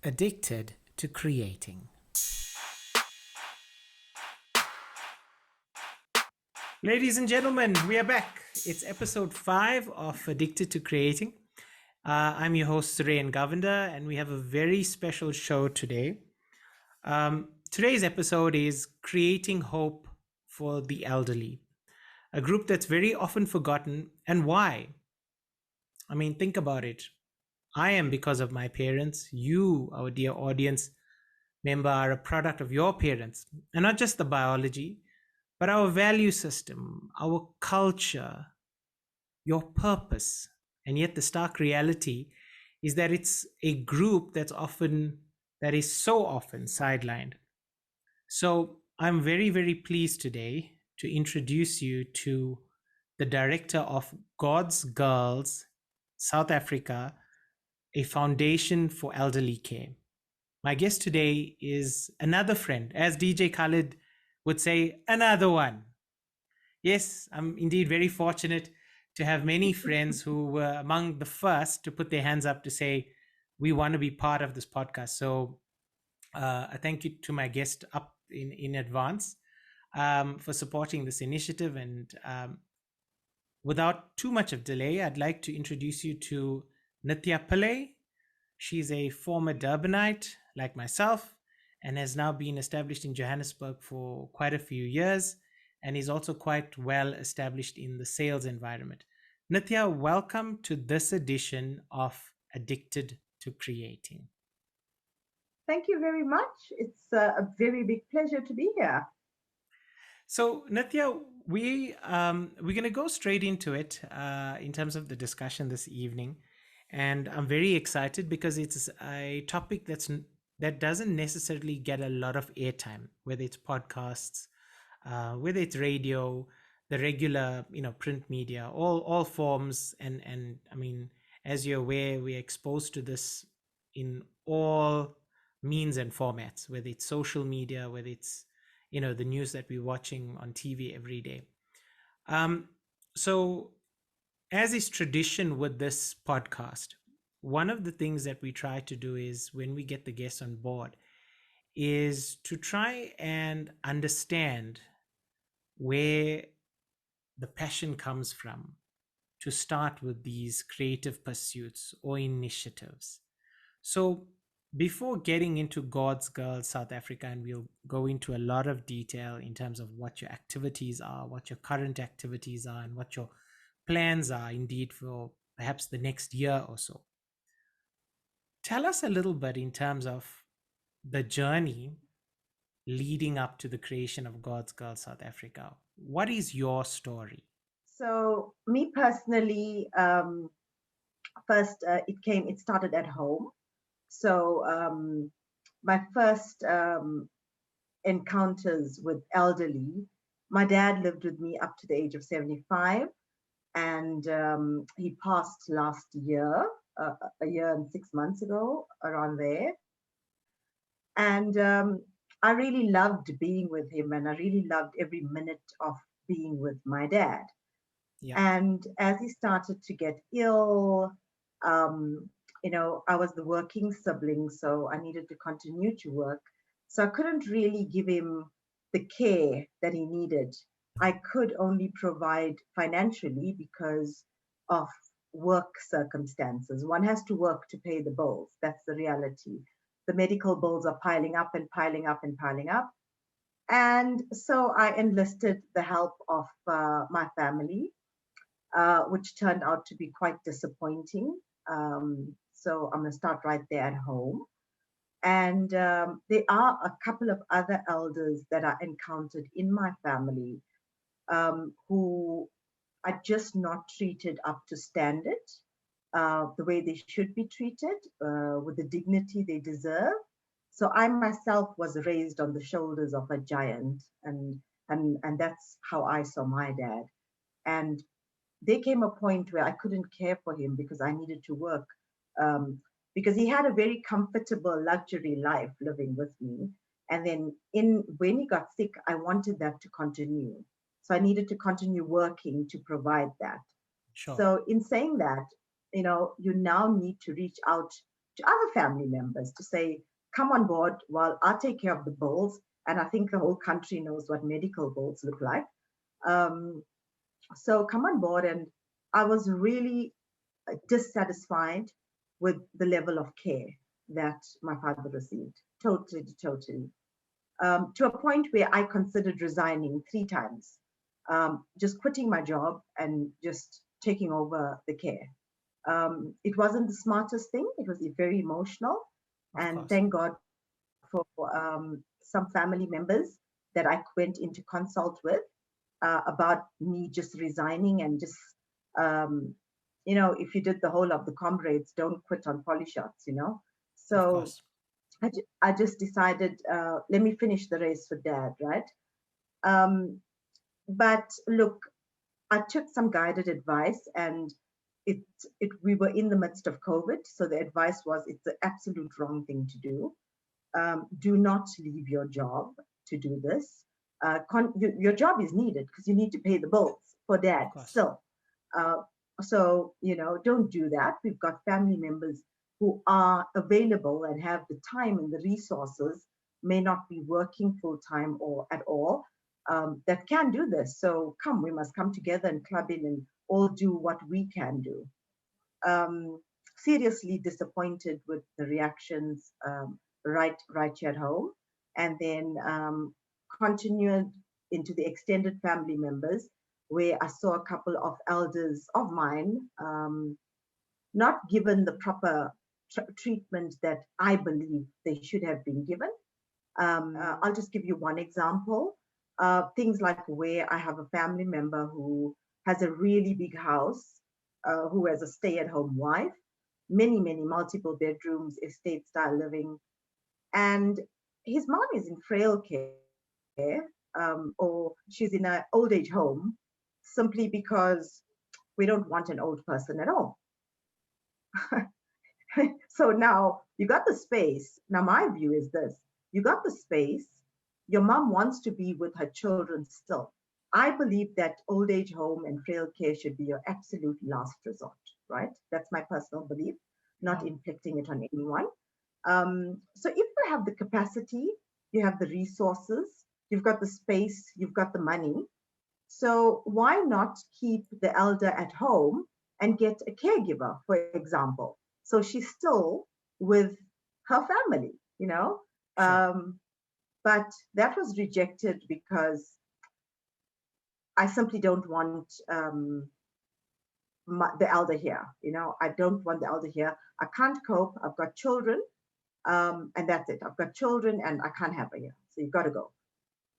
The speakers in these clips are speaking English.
Addicted to creating. Ladies and gentlemen, we are back. It's episode 5 of Addicted to Creating. I'm your host, Suren, and we have a very special show today. Today's episode is Creating Hope for the Elderly, a group that's very often forgotten. And why? I mean, think about it. I am because of my parents. You, our dear audience member, are a product of your parents. And not just the biology, but our value system, our culture, your purpose. And yet the stark reality is that it's a group that is so often sidelined. So I'm very, very pleased today to introduce you to the director of God's Girls, South Africa, a foundation for elderly care. My guest today is another friend, as DJ Khaled would say, another one. Yes, I'm indeed very fortunate to have many friends who were among the first to put their hands up to say, we want to be part of this podcast. So I thank you to my guest up in advance for supporting this initiative. And without too much of delay, I'd like to introduce you to Nithya Pillay. She's a former Durbanite like myself and has now been established in Johannesburg for quite a few years and is also quite well established in the sales environment. Nithya, welcome to this edition of Addicted to Creating. Thank you very much. It's a very big pleasure to be here. So, Nithya, we're going to go straight into it in terms of the discussion this evening, and I'm very excited because it's a topic that doesn't necessarily get a lot of airtime, whether it's podcasts, whether it's radio, the regular print media, all forms, and I mean, as you're aware, we're exposed to this in all means and formats, whether it's social media, whether it's the news that we're watching on TV every day. Um, so, as is tradition with this podcast, one of the things that we try to do is when we get the guests on board is to try and understand where the passion comes from to start with these creative pursuits or initiatives. So, before getting into God's Girl South Africa, and we'll go into a lot of detail in terms of what your activities are, what your current activities are, and what your plans are indeed for perhaps the next year or so. Tell us a little bit in terms of the journey leading up to the creation of God's Girl South Africa. What is your story? So, me personally, first it started at home. So, my first encounters with elderly, my dad lived with me up to the age of 75, and he passed last year, a year and 6 months ago, around there. And I really loved being with him, and I really loved every minute of being with my dad. Yeah. And as he started to get ill, um, I was the working sibling, so I needed to continue to work. So I couldn't really give him the care that he needed. I could only provide financially because of work circumstances. One has to work to pay the bills. That's the reality. The medical bills are piling up and piling up and piling up. And so I enlisted the help of my family, which turned out to be quite disappointing. So I'm going to start right there at home. And there are a couple of other elders that I encountered in my family who are just not treated up to standard, the way they should be treated, with the dignity they deserve. So I myself was raised on the shoulders of a giant, and that's how I saw my dad. And there came a point where I couldn't care for him because I needed to work. Because he had a very comfortable luxury life living with me. And then when he got sick, I wanted that to continue. So I needed to continue working to provide that. Sure. So in saying that, you now need to reach out to other family members to say, come on board while I take care of the bills. And I think the whole country knows what medical bills look like. Um, so come on board. And I was really dissatisfied with the level of care that my father received. Totally, totally. To a point where I considered resigning 3 times, just quitting my job and just taking over the care. It wasn't the smartest thing. It was very emotional. Of And course. thank God for some family members that I went into consult with about me just resigning and just, um, if you did the whole of the comrades, don't quit on polyshots. Of So course. I just decided, let me finish the race for dad, right? Um, but look, I took some guided advice, and it, we were in the midst of COVID. So the advice was it's the absolute wrong thing to do. Do not leave your job to do this. Your job is needed because you need to pay the bills for dad Of course. still. Uh, so, don't do that. We've got family members who are available and have the time and the resources, may not be working full time or at all, that can do this. So, we must come together and club in and all do what we can do. um, Seriously disappointed with the reactions, right here at home, and then continued into the extended family members, where I saw a couple of elders of mine not given the proper treatment that I believe they should have been given. I'll just give you one example. Things like where I have a family member who has a really big house, who has a stay at home wife, many, many multiple bedrooms, estate style living. And his mom is in frail care, or she's in an old age home simply because we don't want an old person at all. So now you got the space. Now, my view is this: you got the space, your mom wants to be with her children still. I believe that old age home and frail care should be your absolute last resort, right? That's my personal belief, not Yeah. inflicting it on anyone. So if you have the capacity, you have the resources, you've got the space, you've got the money. So why not keep the elder at home and get a caregiver, for example? So she's still with her family, you know? Sure. Um, but that was rejected because I simply don't want the elder here. I don't want the elder here. I can't cope. I've got children, and that's it. I've got children, and I can't have her here. So you've got to go.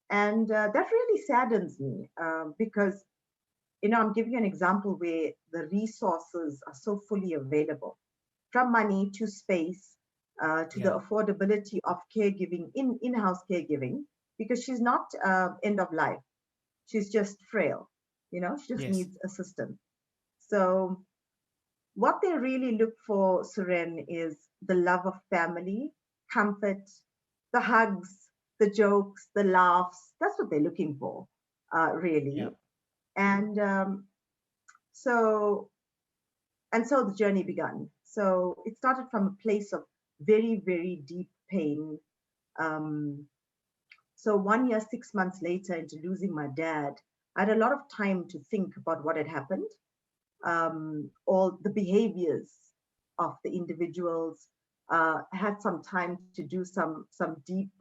And that really saddens me because, I'm giving you an example where the resources are so fully available, from money to space, to the Yeah. affordability of caregiving, in-house caregiving, because she's not end of life. She's just frail. She just Yes. needs assistance. So what they really look for, Suren, is the love of family, comfort, the hugs, the jokes, the laughs. That's what they're looking for, Yeah. really. And so so the journey began. So it started from a place of very, very deep pain. Um, so 1 year, 6 months later, into losing my dad, I had a lot of time to think about what had happened, all the behaviors of the individuals. Had some time to do some deep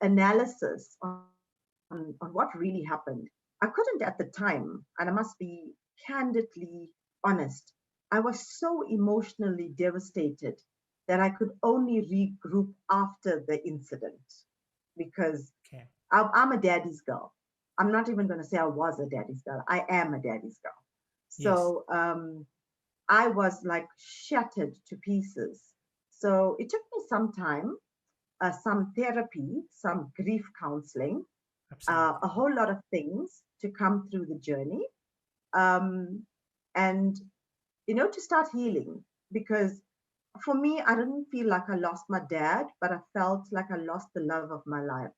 analysis on what really happened. I couldn't at the time, and I must be candidly honest. I was so emotionally devastated that I could only regroup after the incident because Okay. I'm a daddy's girl. I'm not even going to say I was a daddy's girl. I am a daddy's girl. Yes. So I was like shattered to pieces. So it took me some time, some therapy, some grief counseling, a Absolutely. whole lot of things to come through the journey. Um, and, to start healing. Because for me, I didn't feel like I lost my dad, but I felt like I lost the love of my life.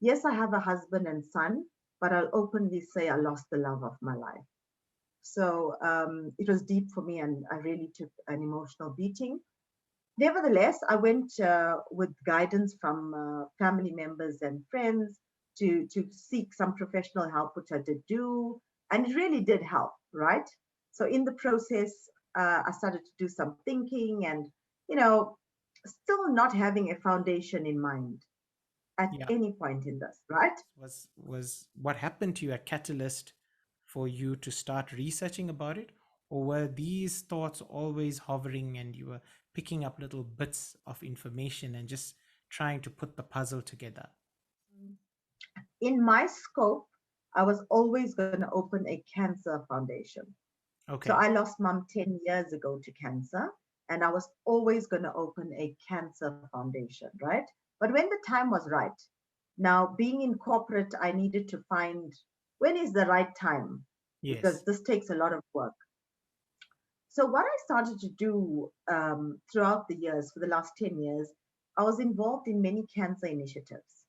Yes, I have a husband and son, but I'll openly say I lost the love of my life. So it was deep for me, and I really took an emotional beating. Nevertheless, I went with guidance from family members and friends to seek some professional help, which I did do, and it really did help, right? So in the process, I started to do some thinking, and you know, still not having a foundation in mind at Yeah. any point in this, right? Was what happened to you a catalyst for you to start researching about it, or were these thoughts always hovering and you were picking up little bits of information and just trying to put the puzzle together? In my scope, I was always going to open a cancer foundation. So Okay. I lost mom 10 years ago to cancer, and I was always going to open a cancer foundation, right? But when the time was right, now being in corporate, I needed to find when is the right time because Yes. this takes a lot of work. So, what I started to do throughout the years, for the last 10 years, I was involved in many cancer initiatives.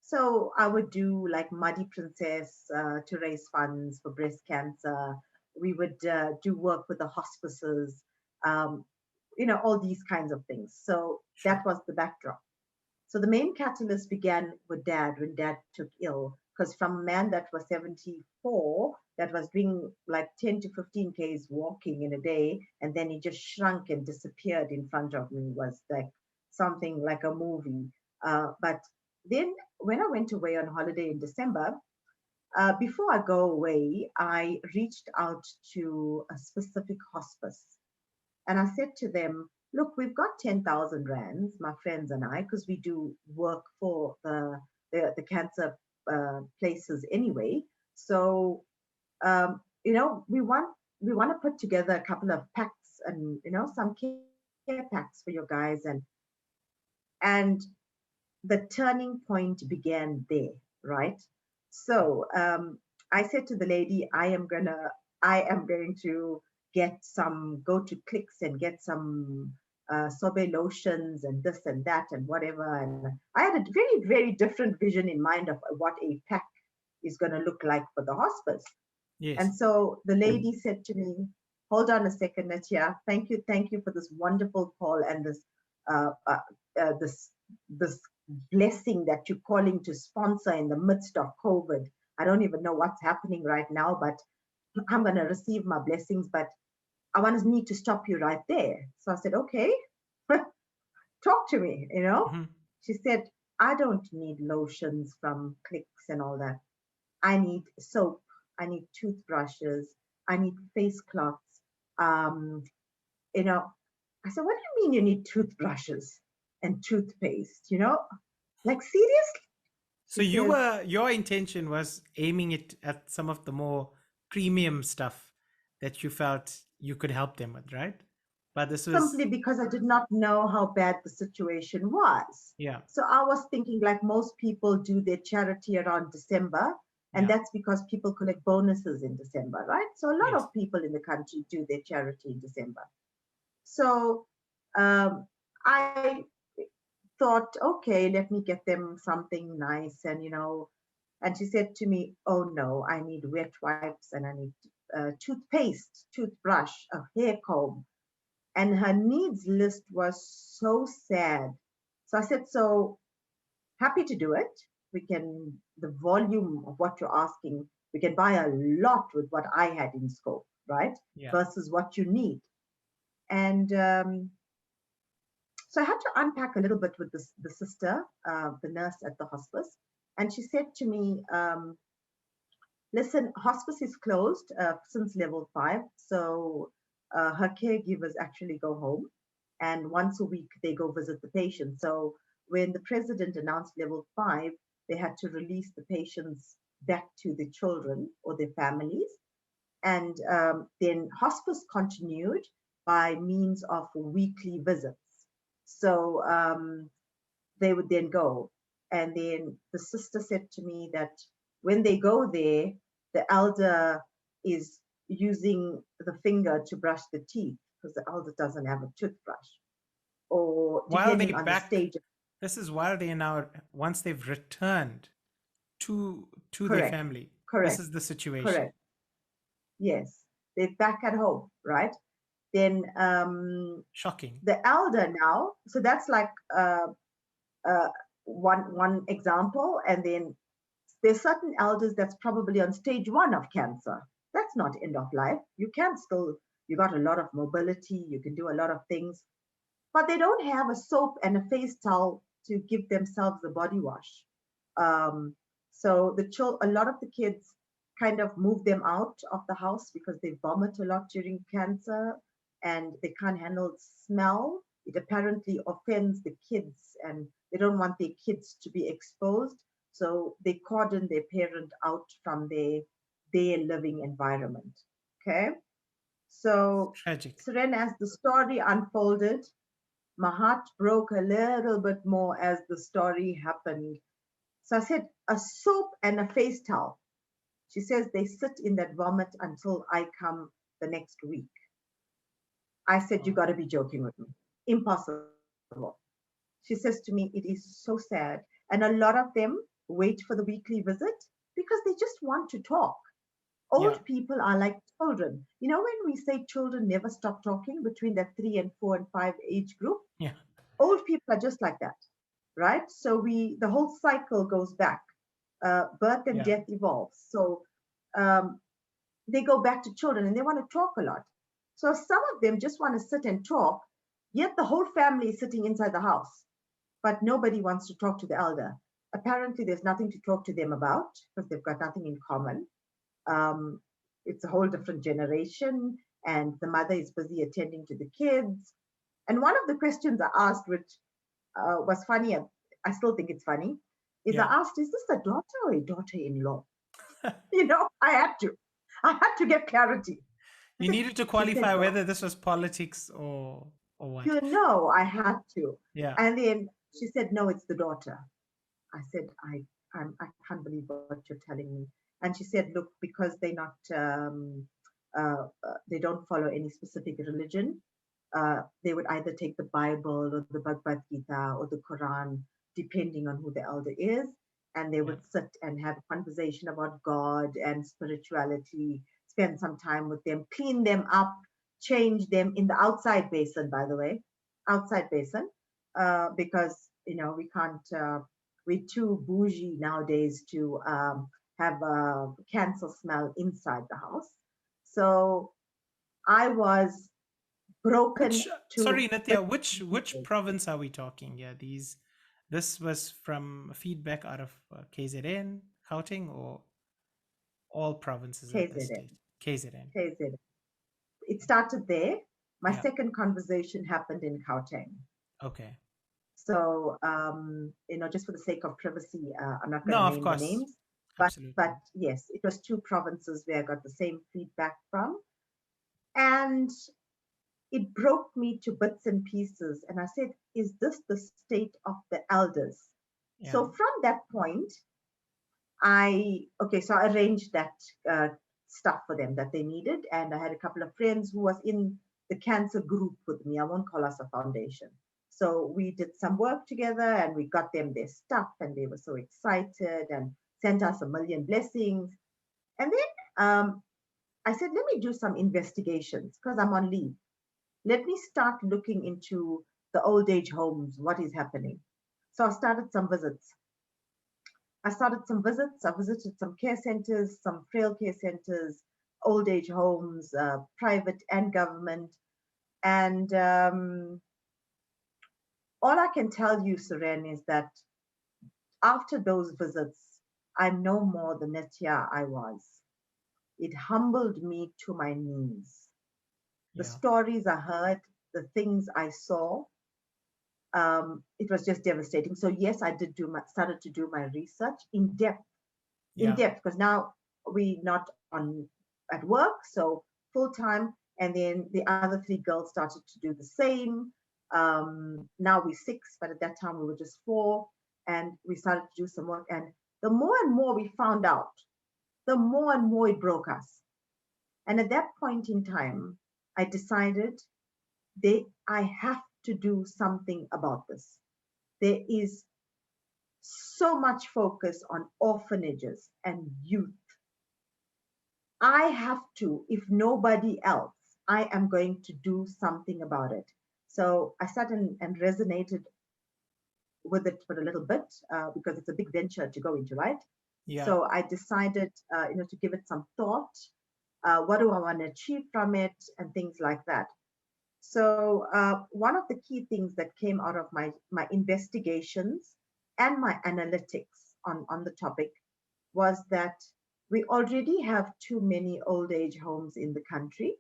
So I would do like Muddy Princess to raise funds for breast cancer. We would do work with the hospices, um, all these kinds of things. So Sure. that was the backdrop. So the main catalyst began with dad when dad took ill, because from a man that was 74, that was doing like 10 to 15 Ks walking in a day, and then he just shrunk and disappeared in front of me, was like something like a movie. But then when I went away on holiday in December, before I go away, I reached out to a specific hospice and I said to them, look, we've got 10,000 rands, my friends and I, because we do work for the cancer places anyway. So, we want to put together a couple of packs and, some care packs for your guys. And the turning point began there, right? So I said to the lady, I am going to get some, go to Clicks and get some sorbet lotions and this and that and whatever. And I had a very, very different vision in mind of what a pack is going to look like for the hospice. Yes. And so the lady said to me, hold on a second, Nithya. Thank you for this wonderful call and uh, uh, this blessing that you're calling to sponsor in the midst of COVID. I don't even know what's happening right now, but I'm going to receive my blessings. But I want to need to stop you right there. So I said, okay, talk to me. Hmm. She said, I don't need lotions from Clicks and all that. I need soap. I need toothbrushes. I need face cloths. Um, you know, I said, what do you mean you need toothbrushes and toothpaste? Like seriously? So She says, your intention was aiming it at some of the more premium stuff that you felt you could help them with, right? But this was, simply because I did not know how bad the situation was. yeah, So I was thinking, like most people do their charity around December, and yeah, that's because people collect bonuses in December, right? So a lot yes, of people in the country do their charity in December. So um, I thought, okay, let me get them something nice. And she said to me, oh no, I need wet wipes and I need toothpaste, toothbrush, a hair comb. And her needs list was so sad. So I said, so happy to do it. The volume of what you're asking, we can buy a lot with what I had in scope, right? yeah. Versus what you need. And so I had to unpack a little bit with the sister, the nurse at the hospice. And she said to me, listen, hospice is closed since level 5. So her caregivers actually go home. And once a week, they go visit the patient. So when the president announced level 5, they had to release the patients back to the children or their families. And then hospice continued by means of weekly visits. So they would then go. And then the sister said to me that when they go there, the elder is using the finger to brush the teeth because the elder doesn't have a toothbrush, or While they depending on the back, stage. this is while they now, once they've returned to their Correct, family, this correct, is the situation. correct. Yes. they're back at home, right? Then Shocking. the elder now, so that's like uh, one example, and then there's certain elders that's probably on stage one of cancer. That's not end of life. You can still, you got a lot of mobility, you can do a lot of things, but they don't have a soap and a face towel to give themselves a body wash. Um, so a lot of the kids kind of move them out of the house because they vomit a lot during cancer and they can't handle smell. It apparently offends the kids and they don't want their kids to be exposed. So they cordon their parent out from their living environment. Okay. So Tragic. Suren, as the story unfolded, my heart broke a little bit more as the story happened. So I said, a soap and a face towel. She says they sit in that vomit until I come the next week. I said, you Oh, got to be joking with me. Impossible. She says to me, it is so sad. And a lot of them wait for the weekly visit because they just want to talk. yeah. Old people are like children. You know, when we say children never stop talking between that 3 and 4 and 5 age group, Yeah. old people are just like that, right? So the whole cycle goes back. Birth and Yeah. death evolves. So um, they go back to children and they want to talk a lot. So some of them just want to sit and talk, yet the whole family is sitting inside the house, but nobody wants to talk to the elder. Apparently, there's nothing to talk to them about because they've got nothing in common. Um, it's a whole different generation, and the mother is busy attending to the kids. And one of the questions I asked, which was funny, I still think it's funny, is I Yeah. asked, is this a daughter or a daughter-in-law? You know, I had to get clarity. I You said, needed to she said, qualify whether this was politics or what. you know, I had to. Yeah. And then she said, no, it's the daughter. I said, I can't believe what you're telling me. And she said, look, because they don't follow any specific religion, they would either take the Bible or the Bhagavad Gita or the Quran, depending on who the elder is, and they Yeah. would sit and have a conversation about God and spirituality, spend some time with them, clean them up, change them in the outside basin, by the way, outside basin, because we can't. We're too bougie nowadays to have a cancer smell inside the house. So I was broken Which, to sorry, Nithya, bits and which pieces. province are we talking? Yeah, this was from feedback out of KZN, Gauteng, or all provinces at this KZN, stage? KZN. KZN. It started there. My Yeah. second conversation happened in Gauteng. Okay. So, just for the sake of privacy, I'm not going No, to of name the course. names. But Absolutely. yes, it was two provinces where I got the same feedback from, and it broke me to bits and pieces. And I said, "Is this the state of the elders?" Yeah. So from that point, so I arranged that uh, stuff for them that they needed, and I had a couple of friends who was in the cancer group with me. I won't call us a foundation. So we did some work together, and we got them their stuff, and they were so excited and sent us a million blessings. And then I said, let me do some investigations because I'm on leave. Let me start looking into the old age homes, what is happening. So I started some visits. I visited some care centers, some frail care centers, old age homes, private and government. And all I can tell you, Suren, is that after those visits, I'm no more the Nithya I was. It humbled me to my knees. The Yeah. stories I heard, the things I saw, it was just devastating. So yes, I did started to do my research in Yeah. depth, because now we not on at work, so full time, and then the other three girls started to do the same. Now we're six, but at that time we were just four, and we started to do some work. And the more and more we found out, the more and more it broke us. And at that point in time, I decided I have to do something about this. There is so much focus on orphanages and youth, I have to, if nobody else, I am going to do something about it. So I sat and resonated with it for a little bit because it's a big venture to go into, right? Yeah. So I decided, to give it some thought. What do I want to achieve from it, and things like that. So one of the key things that came out of my investigations and my analytics on the topic was that we already have too many old age homes in the country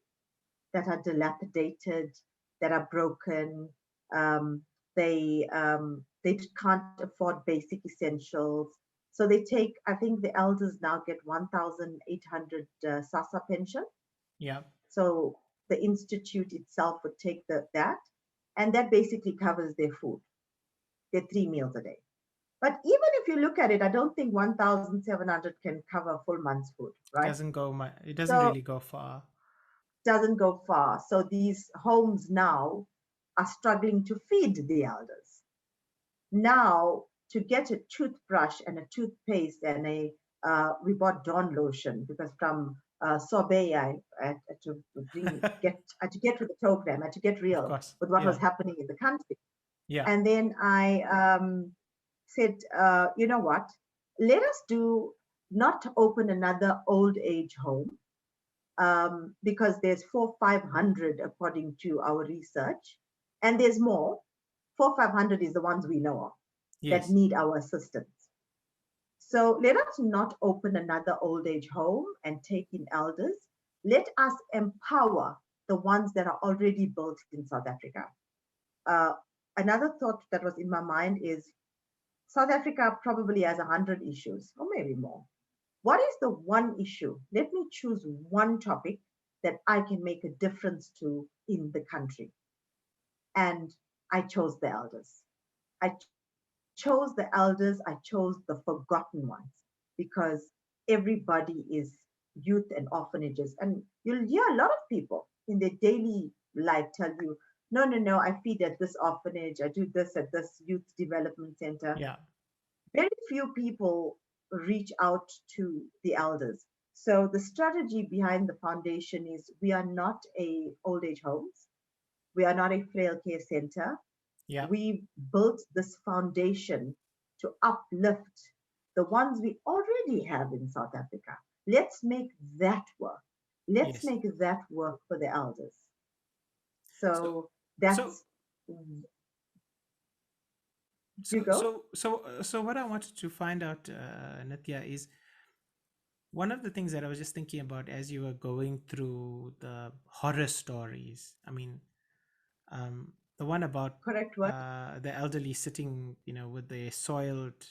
that are dilapidated, that are broken. Um, they can't afford basic essentials. So they take, I think the elders now get 1,800 SASA pension. Yeah. So the institute itself would take that, and that basically covers their food, their 3 meals a day. But even if you look at it, I don't think 1,700 can cover a full month's food, right? It doesn't So really go far. doesn't go far. So these homes now are struggling to feed the elders. Now, to get a toothbrush and a toothpaste and we bought Dawn lotion because from Sorbet I had to I had to get with the program, I had to get Of real course. with what was Yeah. happening in the country. Yeah. And then I said, you know what? Let us do not open another old age home because there's 500 according to our research, and there's more. 500 is the ones we know of that Yes. need our assistance. So let us not open another old age home and take in elders. Let us empower the ones that are already built in South Africa. Uh, Another thought that was in my mind is South Africa probably has 100 issues, or maybe more. What is the one issue? Let me choose one topic that I can make a difference to in the country. And I chose the elders. I chose the elders, I chose the forgotten ones because everybody is youth and orphanages. And you'll hear a lot of people in their daily life tell you, no, no, no, I feed at this orphanage, I do this at this youth development center. Yeah. Very few people reach out to the elders. So the strategy behind the foundation is we are not a old age homes. We are not a frail care center. Yeah. We built this foundation to uplift the ones we already have in South Africa. Let's make that work. Let's Yes. make that work for the elders. So So so that's so you go. so what I wanted to find out, Nithya, is one of the things that I was just thinking about as you were going through the horror stories. I mean, the one about Correct word. the elderly sitting, with their soiled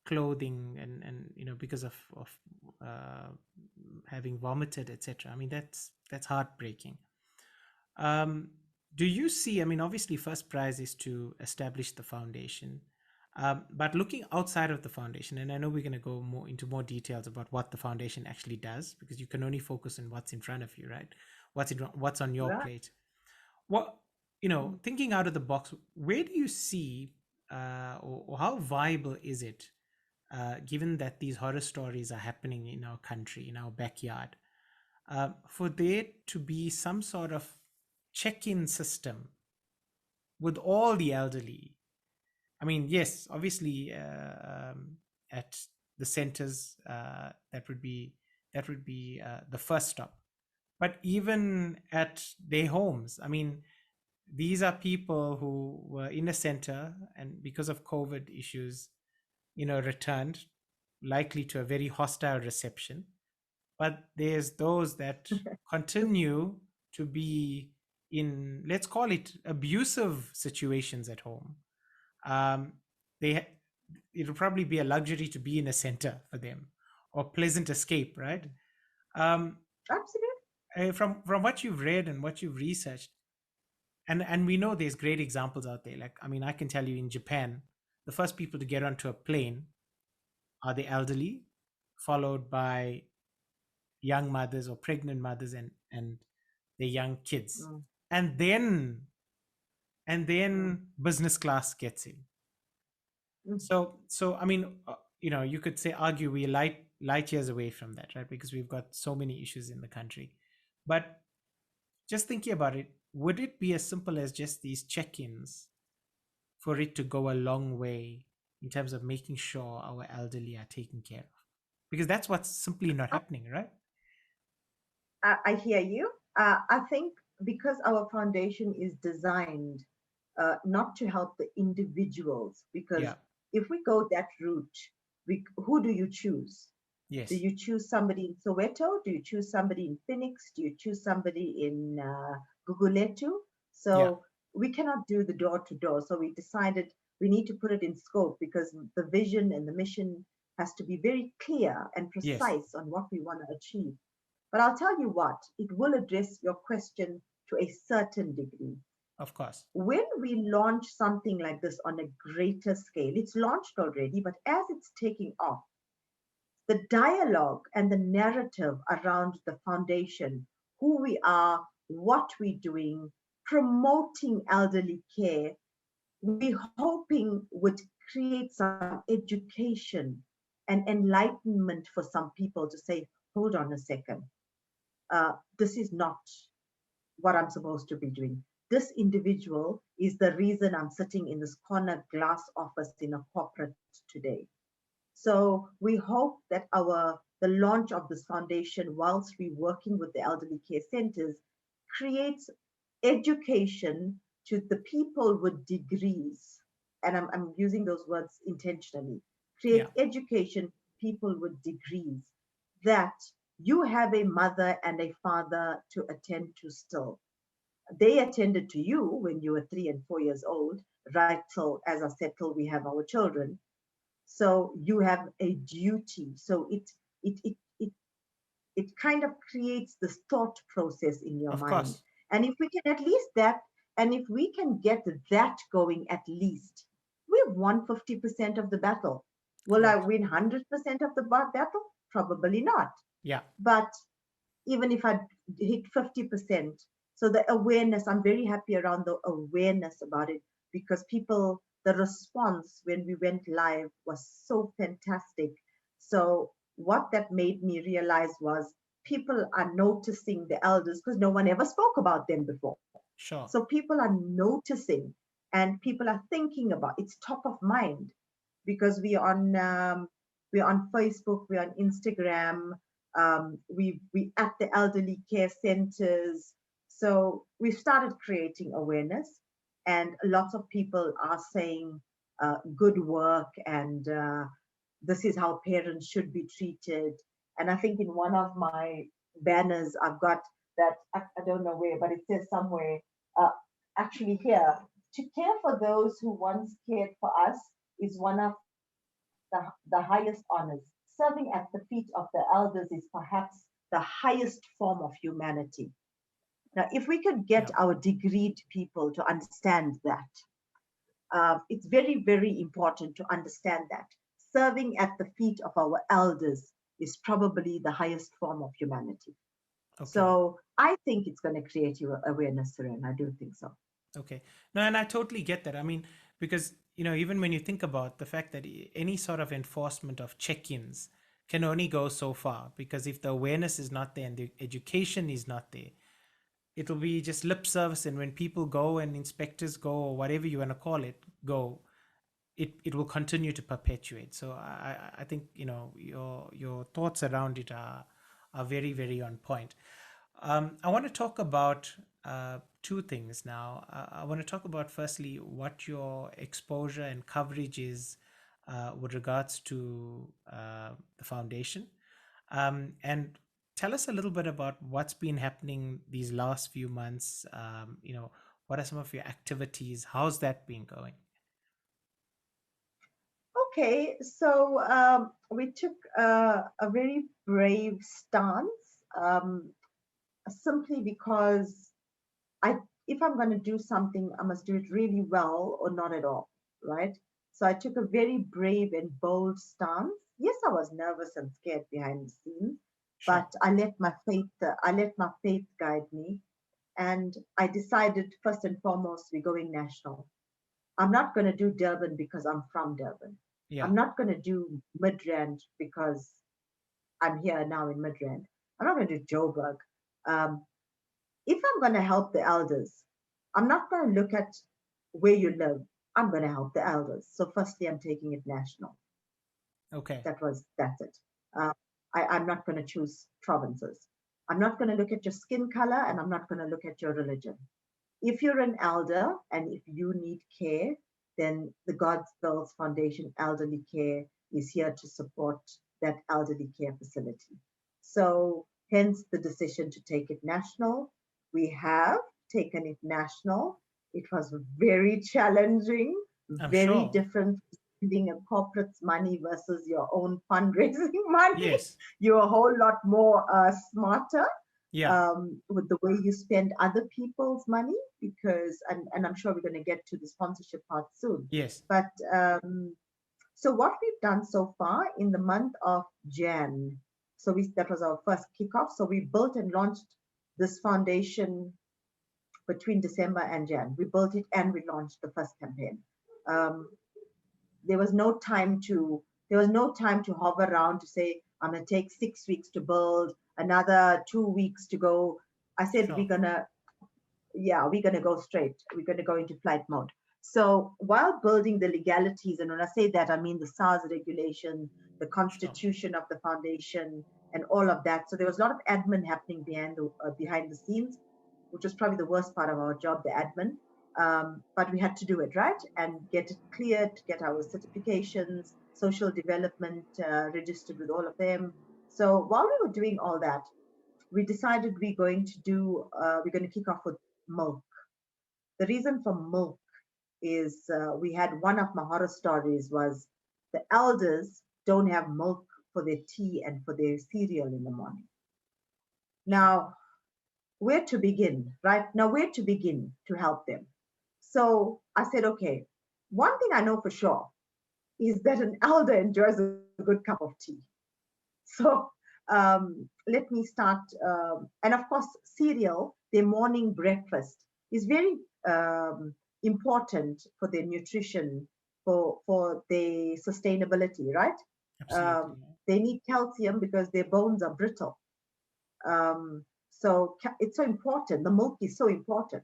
clothing, and because of uh, having vomited, etc. I mean, that's heartbreaking. Um, do you see? I mean, obviously, first prize is to establish the foundation. But looking outside of the foundation, and I know we're going to go more into more details about what the foundation actually does, because you can only focus on what's in front of you, right? What's on your Right. plate. What Thinking out of the box, where do you see, or how viable is it, given that these horror stories are happening in our country, in our backyard, for there to be some sort of check-in system with all the elderly? I mean, yes, obviously, at the centers, that would be the first stop. But even at their homes, I mean, these are people who were in a center and because of COVID issues, returned likely to a very hostile reception. But there's those that continue to be in, let's call it, abusive situations at home. um, they It'll probably be a luxury to be in a center for them, or pleasant escape, right? um, Absolutely. from what you've read and what you've researched, and we know there's great examples out there. Like, I mean, I can tell you, in Japan, the first people to get onto a plane are the elderly, followed by young mothers or pregnant mothers, and the young kids, Mm, and then mm, business class gets in. mm, So I mean, you could say, argue, we light light years away from that, right? Because we've got so many issues in the country. But just thinking about it, would it be as simple as just these check-ins for it to go a long way in terms of making sure our elderly are taken care of? Because that's what's simply not happening, right? I hear you. I think because our foundation is designed not to help the individuals, because Yeah. if we go that route, who do you choose? Do Yes. you choose somebody in Soweto? Do you choose somebody in Phoenix? Do you choose somebody in Guguletu? Yeah. So we cannot do the door to door. So we decided we need to put it in scope because the vision and the mission has to be very clear and Yes. precise on what we want to achieve. But I'll tell you what, it will address your question to a certain degree. Of course. When we launch something like this on a greater scale, it's launched already, but as it's taking off, the dialogue and the narrative around the foundation, who we are, what we're doing, promoting elderly care, we're hoping would create some education and enlightenment for some people to say, hold on a second, this is not what I'm supposed to be doing. This individual is the reason I'm sitting in this corner glass office in a corporate today. So we hope that our the launch of this foundation, whilst we're working with the elderly care centers, creates education to the people with degrees. And I'm using those words intentionally. Yeah. Creates education people with degrees that you have a mother and a father to attend to still. They attended to you when you were 3 and 4 years old, right till, as I said, till we have our children. So you have a duty. So it it it it kind of creates this thought process in your Of mind. course. And if we can at least that, and if we can get that going at least, we've won 50% of the battle. Will I Correct. win 100% of the battle? Probably not. Yeah. But even if I hit 50%, so the awareness, I'm very happy around the awareness about it because people, the response when we went live was so fantastic. So what that made me realize was people are noticing the elders because no one ever spoke about them before. Sure. So people are noticing and people are thinking about it's top of mind because we're on Facebook, we're on Instagram, we at the elderly care centers. So we've started creating awareness, and lots of people are saying good work and this is how parents should be treated. And I think in one of my banners, I've got that I don't know where, but it says somewhere uh, actually here to care for those who once cared for us is one of the highest honors. Serving at the feet of the elders is perhaps the highest form of humanity. Now, if we could get Yeah. our degreed people to understand that, it's very, very important to understand that serving at the feet of our elders is probably the highest form of humanity. Okay. So I think it's going to create your awareness, Suren. I do think so. Okay. No, and I totally get that. I mean, because, even when you think about the fact that any sort of enforcement of check ins can only go so far, because if the awareness is not there and the education is not there, it'll be just lip service. And when people go and inspectors go, or whatever you want to call it, go, it will continue to perpetuate. So I think, your thoughts around it are very, very on point. I want to talk about two things now. I want to talk about firstly what your exposure and coverage is with regards to the foundation, and tell us a little bit about what's been happening these last few months. What are some of your activities? How's that been going? Okay, so we took a very brave stance simply because I, if I'm going to do something, I must do it really well or not at all, right? So I took a very brave and bold stance. Yes, I was nervous and scared behind the scenes, Sure. but I let my faith guide me, and I decided first and foremost we're going national. I'm not going to do Durban because I'm from Durban. Yeah. I'm not going to do Midrand because I'm here now in Midrand. I'm not going to Joburg. Um, if I'm going to help the elders, I'm not going to look at where you live. I'm going to help the elders. So, firstly, I'm taking it national. Okay. That's it. Uh, I'm not going to choose provinces. I'm not going to look at your skin color, and I'm not going to look at your religion. If you're an elder and if you need care, then the God's Girls Foundation Elderly Care is here to support that elderly care facility. So, hence the decision to take it national. We have taken it national. It was very challenging, I'm very sure. different spending a corporate's money versus your own fundraising money. Yes. You're a whole lot more smarter Yeah. with the way you spend other people's money because and I'm sure we're going to get to the sponsorship part soon, Yes. but so what we've done so far in the month of Jan, so that was our first kickoff, so we built and launched this foundation between December and Jan. We built it and we launched the first campaign. um, there was no time to there was no time to hover around to say I'm going to take 6 weeks to build, another 2 weeks to go. I said Sure. we're gonna go straight. We're gonna go into flight mode. So while building the legalities, and when I say that, I mean the SARS regulation, the Sure. constitution of the foundation, and all of that. So there was a lot of admin happening behind the scenes, which was probably the worst part of our job, the admin. But we had to do it right and get it cleared, get our certifications, social development registered with all of them. So while we were doing all that, we decided we're going to kick off with milk. The reason for milk is we had one of my horror stories was the elders don't have milk for their tea and for their cereal in the morning. Now, where to begin, right? Now, where to begin to help them? So I said, okay, one thing I know for sure is that an elder enjoys a good cup of tea. So let me start. And of course, cereal, their morning breakfast, is very important for their nutrition, for their sustainability, right? Absolutely. They need calcium because their bones are brittle. So it's so important. The milk is so important.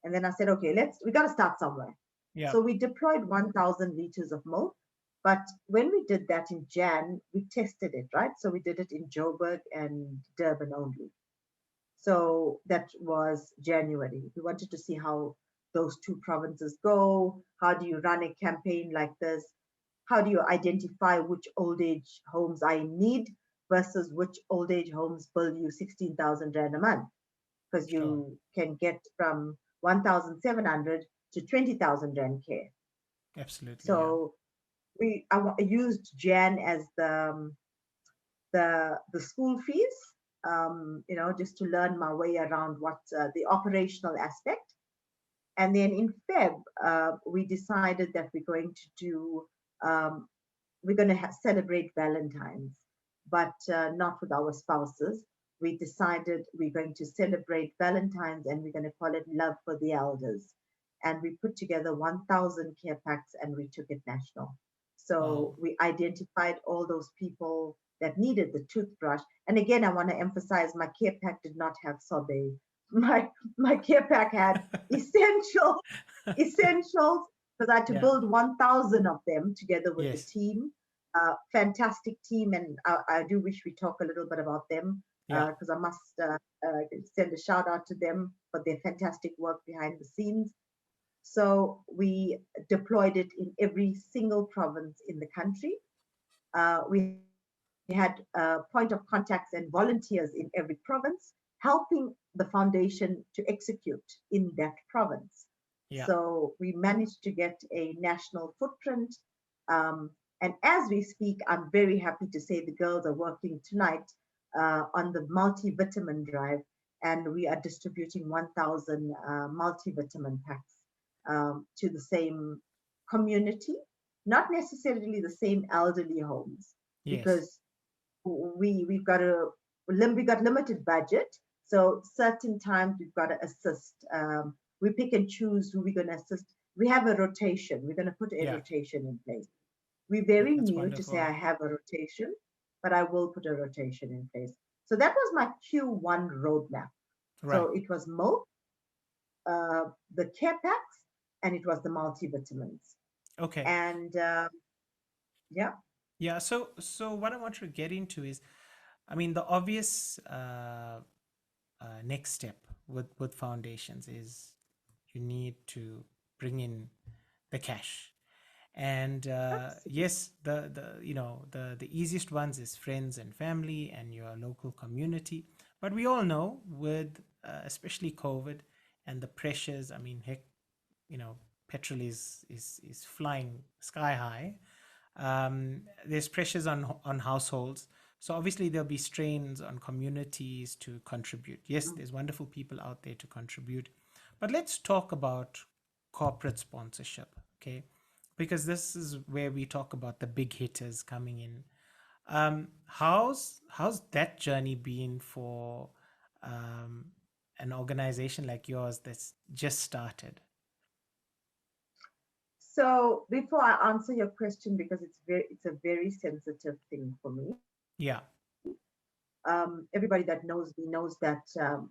And then I said, okay, we got to start somewhere. Yeah. So we deployed 1,000 liters of milk. But when we did that in Jan, we tested it, right? So we did it in Joburg and Durban only. So that was January. We wanted to see how those two provinces go. How do you run a campaign like this? How do you identify which old age homes are in need versus which old age homes bill you 16,000 Rand a month? Because Sure. you can get from 1,700 to 20,000 Rand care. Absolutely. Yeah. So I used Jan as the school fees, just to learn my way around what the operational aspect. And then in Feb, we decided that um, we're going to celebrate Valentine's, but not with our spouses. We decided we're going to celebrate Valentine's and we're going to call it Love for the Elders. And we put together 1,000 care packs and we took it national. Wow. So we identified all those people that needed the toothbrush. And again, I want to emphasize my care pack did not have sorbet. My care pack had essentials because I had to Yeah. build 1,000 of them together with the Yes. team. Fantastic team, and I do wish we talk a little bit about them Yeah. because I must send a shout out to them for their fantastic work behind the scenes. So we deployed it in every single province in the country. We had point of contacts and volunteers in every province, helping the foundation to execute in that province. Yeah. So we managed to get a national footprint. Um, and as we speak, I'm very happy to say the girls are working tonight on the multivitamin drive, and we are distributing 1,000 multivitamin packs to the same community, not necessarily the same elderly homes, Yes. because we got limited budget, so certain times we've got to assist. We pick and choose who we're going to assist. We have a rotation. We're going to put a Yeah. rotation in place. We're very That's new to say wonderful. I have a rotation. but I will put a rotation in place. So that was my Q1 roadmap. Right. So it was milk, the care packs, and it was the multivitamins. Okay. And yeah, Yeah. So what I want to get into is, I mean, the obvious next step with foundations is you need to bring in the cash. And absolutely. yes, the the easiest ones is friends and family and your local community. But we all know with especially COVID and the pressures. I mean, heck, petrol is flying sky high. There's pressures on households, so obviously there'll be strains on communities to contribute. Yes, Mm. there's wonderful people out there to contribute, but let's talk about corporate sponsorship, okay? Because this is where we talk about the big hitters coming in. How's that journey been for um, an organization like yours that's just started? So before I answer your question, because it's a very sensitive thing for me. Yeah. Everybody that knows me knows that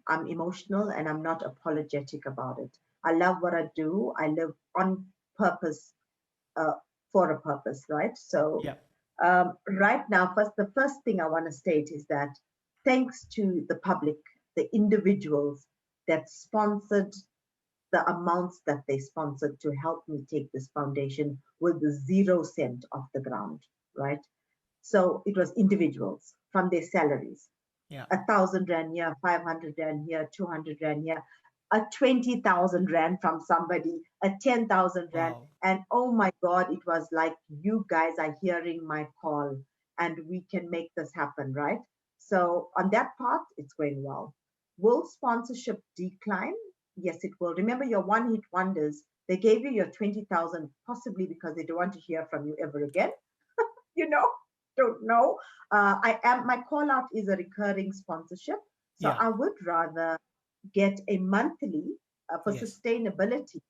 I'm emotional and I'm not apologetic about it. I love what I do. I live on purpose, uh, for a purpose, right? So, Yeah. right now, the first thing I want to state is that thanks to the public, the individuals that sponsored the amounts that they sponsored to help me take this foundation with 0 cent off the ground, right? So it was individuals from their salaries, Yeah. 1,000 rand here, 500 rand here, 200 rand here, a 20,000 rand from somebody, a 10,000 rand. Wow. And oh my God, it was like, you guys are hearing my call and we can make this happen, right? So on that part, it's going well. Will sponsorship decline? Yes, it will. Remember your one hit wonders. They gave you your 20,000 possibly because they don't want to hear from you ever again. You know, don't know. My call out is a recurring sponsorship. So Yeah. I would rather get a monthly, for Yes. sustainability.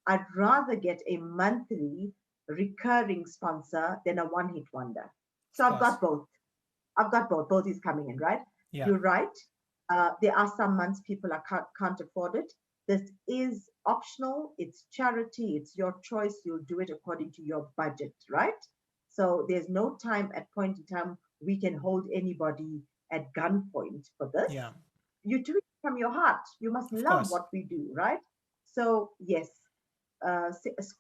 I'd rather get a monthly recurring sponsor than a one hit wonder. Of So I've course. got both. I've got both. Both is coming in, right? Yeah. You're right. There are some months people can't afford it. This is optional. It's charity. It's your choice. You'll do it according to your budget, right? So there's no time at point in time we can hold anybody at gunpoint for this. Yeah. You do it from your heart. You must Of love course. what we do, right? So yes,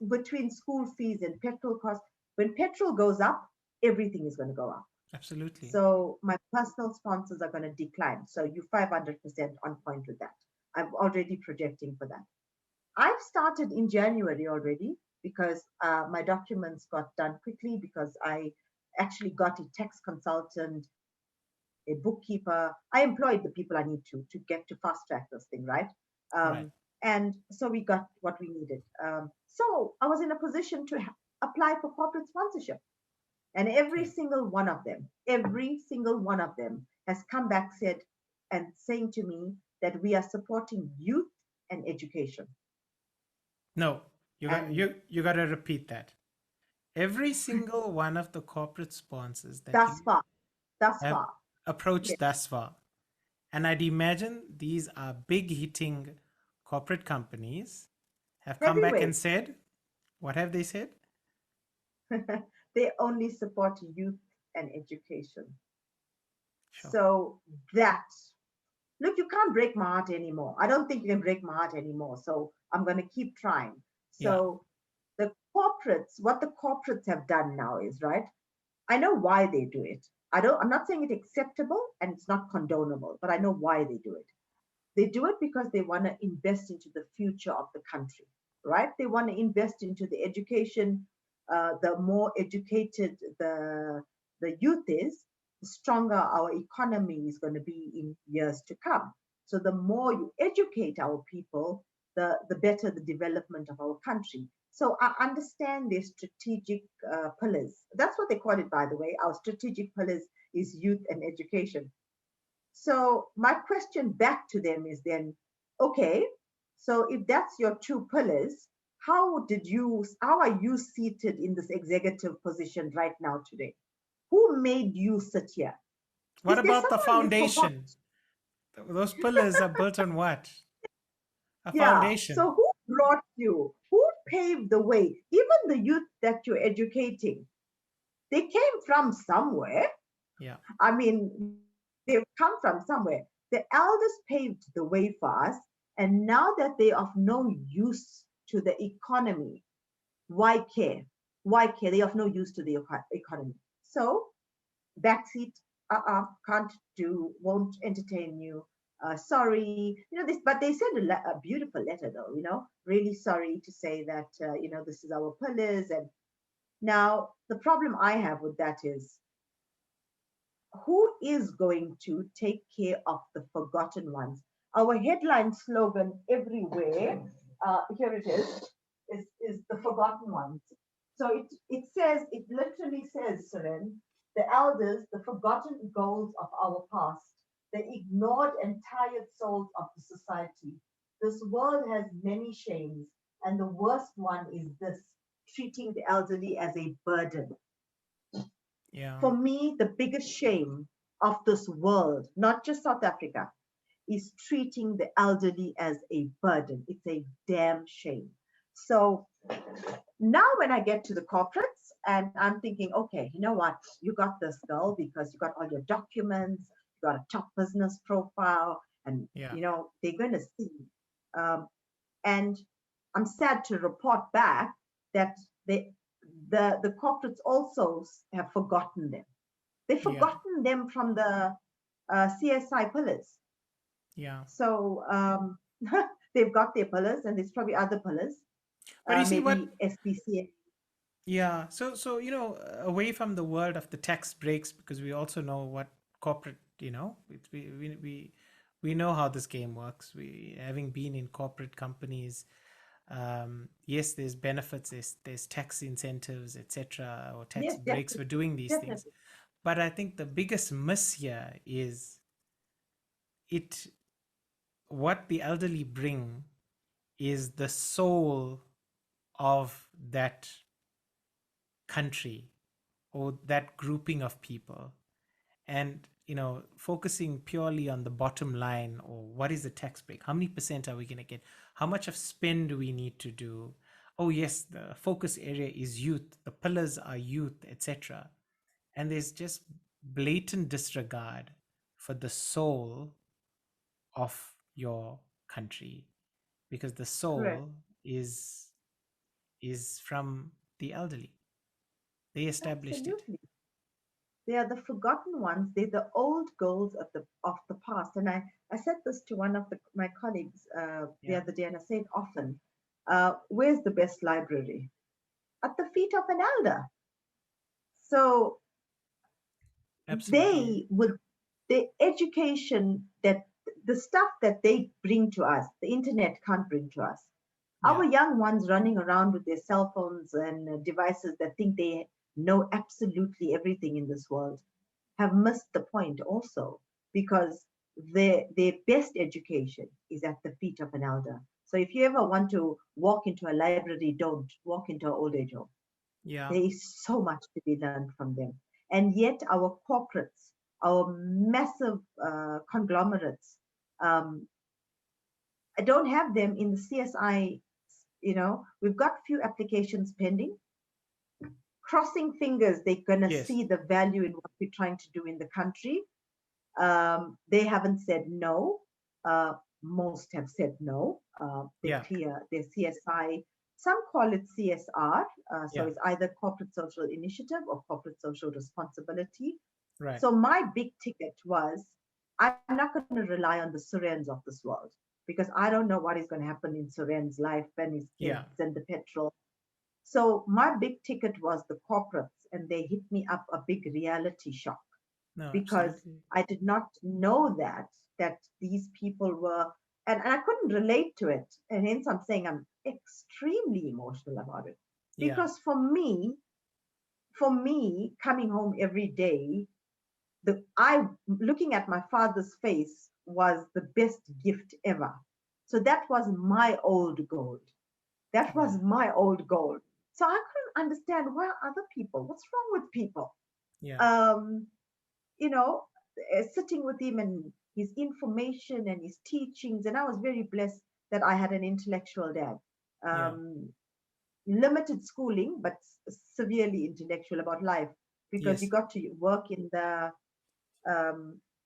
between school fees and petrol costs, when petrol goes up, everything is going to go up. Absolutely. So my personal sponsors are going to decline. So you 500% on point with that. I'm already projecting for that. I've started in January already because my documents got done quickly because I actually got a tax consultant, a bookkeeper. I employed the people I need to get to fast track this thing, right? Um, Right. and so we got what we needed. So I was in a position to apply for corporate sponsorship. And Okay. every single one of them has come back said and saying to me that we are supporting youth and education. No, And you got to repeat that. Every single one of the corporate sponsors that thus you far, thus have far, approached yes, thus far, and I'd imagine these are big hitting corporate companies, have come back and heavyweights, said, what have they said? they only support youth and education. Sure. So that, look, you can't break my heart anymore. I don't think you can break my heart anymore. So I'm going to keep trying. Yeah. So the corporates, what the corporates have done now is, right? I know why they do it. I'm not saying it's acceptable and it's not condonable, but I know why they do it. They do it because they want to invest into the future of the country, right? They want to invest into the education. The more educated the youth is, the stronger our economy is going to be in years to come. So the more you educate our people, the better the development of our country. So I understand their strategic pillars. That's what they call it, by the way. Our strategic pillars is youth and education. So my question back to them is then, okay, so if that's your two pillars, how are you seated in this executive position right now today? Who made you sit here? What Is there about the someone you forgot? foundation? Those pillars are built on what? A Yeah. foundation. So who brought you? Who paved the way? Even the youth that you're educating, they came from somewhere. Yeah. I mean, they've come from somewhere. The elders paved the way for us, and now that they are of no use to the economy, why care? Why care? They are of no use to the economy. So, backseat, can't do, won't entertain you. Sorry, this, but they sent a beautiful letter though, really sorry to say that, this is our pillars. And now the problem I have with that is, who is going to take care of the forgotten ones? Our headline slogan everywhere, here it is the forgotten ones. So it says, it literally says, Suren, the elders, the forgotten goals of our past, the ignored and tired souls of the society. This world has many shames, and the worst one is this, treating the elderly as a burden. Yeah. For me, the biggest shame of this world, not just South Africa, is treating the elderly as a burden. It's a damn shame. So now when I get to the corporates and I'm thinking, okay, you know what? You got this girl because you got all your documents, you got a top business profile, and Yeah. they're going to see. Um, and I'm sad to report back that they, the corporates also have forgotten them. They've Yeah. forgotten them from the CSI pillars. Yeah. So they've got their pillars, and there's probably other pillars, But you see what? maybe SPCA. Yeah. So away from the world of the tax breaks, because we also know what corporate, we know how this game works. We, having been in corporate companies, yes, there's benefits, there's tax incentives, etc., or tax Yes, breaks definitely, for doing these things. definitely. But I think the biggest miss here is it what the elderly bring is the soul of that country or that grouping of people, and focusing purely on the bottom line, or what is the tax break, how many percent are we going to get, how much of spend do we need to do. Oh yes, the focus area is youth, the pillars are youth, etc. And there's just blatant disregard for the soul of your country, because the Correct. soul is from the elderly. They established it. Absolutely. They are the forgotten ones. They're the old goals of the past. And I said this to one of my colleagues the Yeah, other day, and I say it often. Where's the best library? At the feet of an elder. So absolutely. they would, the education, that the stuff that they bring to us, the internet can't bring to us. Yeah, Our young ones running around with their cell phones and devices that think they know absolutely everything in this world have missed the point also, because their best education is at the feet of an elder. So if you ever want to walk into a library, don't walk into an old age home. yeah, There is so much to be learned from them. And yet, our corporates, our massive conglomerates, um, I don't have them in the CSI. We've got few applications pending. Crossing fingers, they're going to yes, see the value in what we're trying to do in the country. They haven't said no. Most have said no. They're yeah, clear. They're CSI. Some call it CSR. So yeah, it's either corporate social initiative or corporate social responsibility. right, So my big ticket was, I'm not going to rely on the Surens of this world, because I don't know what is going to happen in Suren's life and his kids yeah, and the petrol. So my big ticket was the corporates, and they hit me up a big reality shock, no, because absolutely. I did not know that these people were, and I couldn't relate to it. And hence I'm saying I'm extremely emotional about it. Yeah, Because for me, coming home every day, the I looking at my father's face was the best gift ever. So that was my old gold. That right. was my old gold. So I couldn't understand, why are other people? What's wrong with people? Yeah. Um, you know, sitting with him and his information and his teachings. And I was very blessed that I had an intellectual dad. Yeah. Um, Limited schooling, but severely intellectual about life because you Yes. got to work in the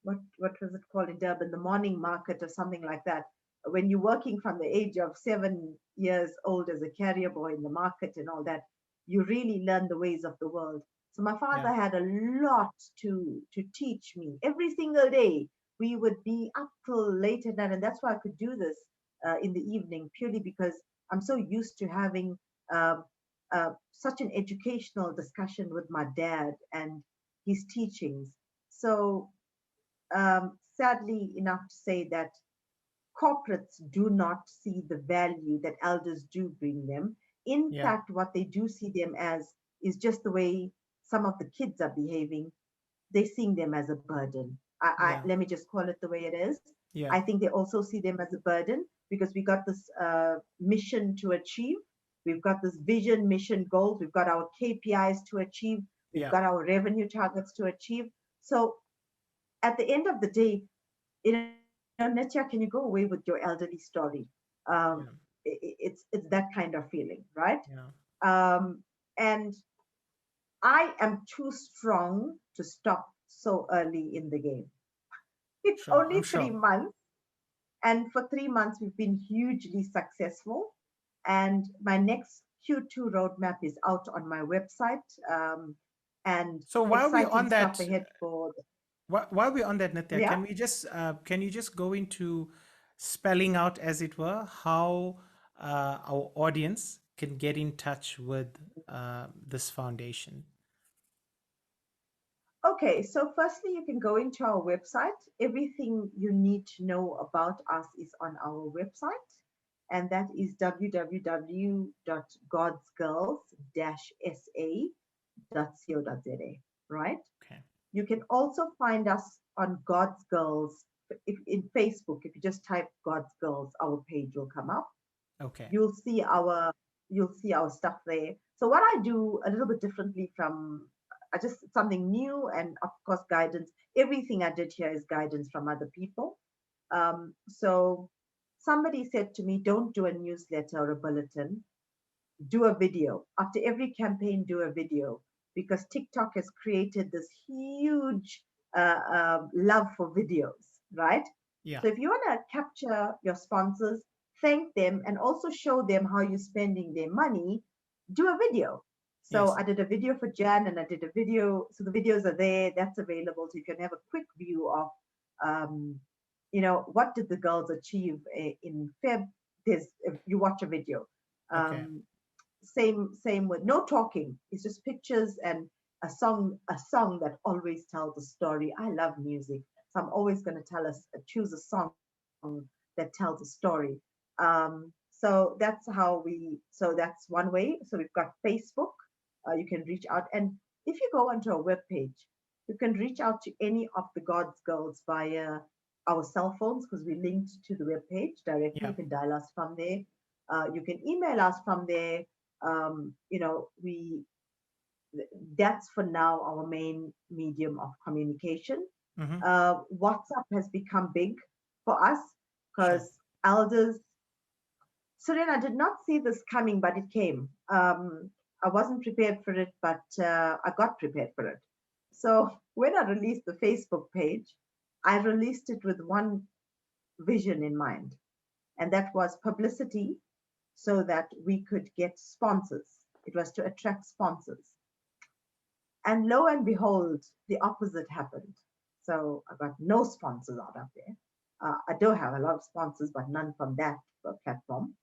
what was it called in Durban, the morning market or something like that. When you're working from the age of 7 years old as a carrier boy in the market and all that, you really learn the ways of the world. So my Yeah. father had a lot to teach me. Every single day we would be up till late at night, and that's why I could do this in the evening purely because I'm so used to having um, such an educational discussion with my dad and his teachings. So, sadly enough to say that corporates do not see the value that elders do bring them. In Yeah. fact, what they do see them as is just the way some of the kids are behaving. They're seeing them as a burden. Yeah. Let me just call it the way it is. Yeah. I think they also see them as a burden because we got this mission to achieve. We've got this vision, mission, goals. We've got our KPIs to achieve. We've Yeah. got our revenue targets to achieve. So at the end of the day, Nitya, can you go away with your elderly story? Um, Yeah. it's that kind of feeling, right? Yeah. And I am too strong to stop so early in the game. It's Sure. I'm only three sure. months, and for 3 months we've been hugely successful. And my next Q2 roadmap is out on my website, and So while we're exciting on stuff that, ahead for the, while we're on that, Nitya, yeah. can you just go into spelling out, as it were, how our audience can get in touch with this foundation? Okay, so firstly, you can go into our website. Everything you need to know about us is on our website, and that is www.godsgirls-sa.co.za, right? Okay. You can also find us on God's Girls if, in Facebook. If you just type God's Girls, our page will come up. Okay. You'll see our you'll see our stuff there. So what I do a little bit differently from I just something new and of course guidance. Everything I did here is guidance from other people. So somebody said to me, don't do a newsletter or a bulletin, do a video. After every campaign, do a video because TikTok has created this huge love for videos, right? Yeah. So if you want to capture your sponsors, thank them, and also show them how you're spending their money, do a video. So Yes. I did a video for Jan and I did a video. So the videos are there. That's available. So you can have a quick view of, um, what did the girls achieve in Feb. There's you watch a video. Okay. Um, same with no talking. It's just pictures and a song that always tells a story. I love music, so I'm always going to choose a song that tells a story. So that's one way. So we've got Facebook. You can reach out, and if you go onto our webpage, you can reach out to any of the God's girls via our cell phones because we linked to the webpage directly. Yeah. You can dial us from there. You can email us from there. We That's for now our main medium of communication. Mm-hmm. WhatsApp has become big for us Sure. because elders. Suren, I did not see this coming, but it came. I wasn't prepared for it, but I got prepared for it. So when I released the Facebook page, I released it with one vision in mind, and that was publicity so that we could get sponsors. It was to attract sponsors. And lo and behold, the opposite happened. So I got no sponsors out of there. I do have a lot of sponsors, but none from that platform.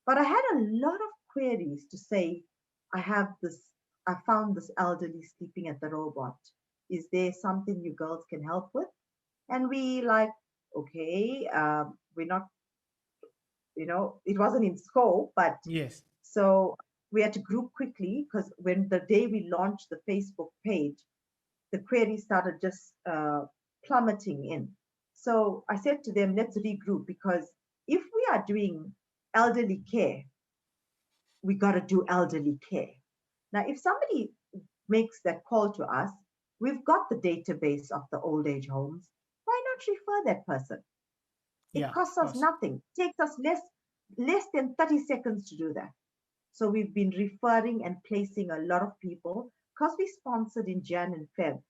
But I had a lot of queries to say, I have this, I found this elderly sleeping at the robot. Is there something you girls can help with? And we like, okay, we're not, it wasn't in scope, but Yes. so we had to group quickly because when the day we launched the Facebook page, the queries started just plummeting in. So I said to them, let's regroup because if we are doing elderly care, we got to do elderly care. Now, if somebody makes that call to us, we've got the database of the old age homes. Why not refer that person? It Yeah, costs of us course. nothing. It takes us less than 30 seconds to do that. So we've been referring and placing a lot of people because we sponsored in Jan and Feb.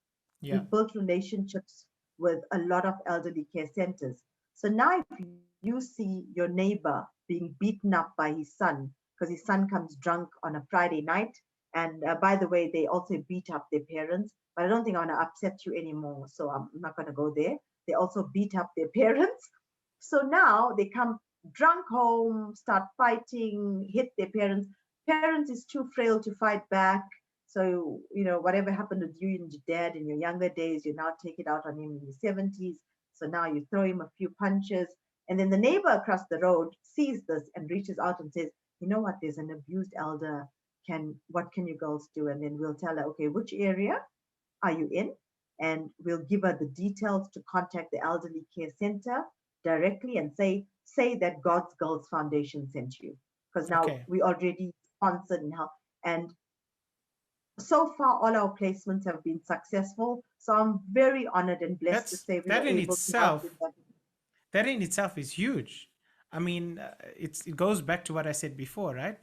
We Yeah. built relationships with a lot of elderly care centers. So now, if you see your neighbor being beaten up by his son because his son comes drunk on a Friday night, and by the way, they also beat up their parents, but I don't think I want to upset you anymore, so I'm not going to go there. They also beat up their parents. So now they come drunk home, start fighting, hit their parents. Parents is too frail to fight back. So, whatever happened with you and your dad in your younger days, you now take it out on him in his 70s. So now you throw him a few punches. And then the neighbor across the road sees this and reaches out and says, you know what, there's an abused elder. What can you girls do? And then we'll tell her, okay, which area are you in? And we'll give her the details to contact the elderly care center directly and say that God's Girls Foundation sent you. Because now Okay. we already sponsored and help. And so far all our placements have been successful. So I'm very honored and blessed to That's say we were that in able to help with itself. that. That in itself is huge. I mean, it goes back to what I said before, right?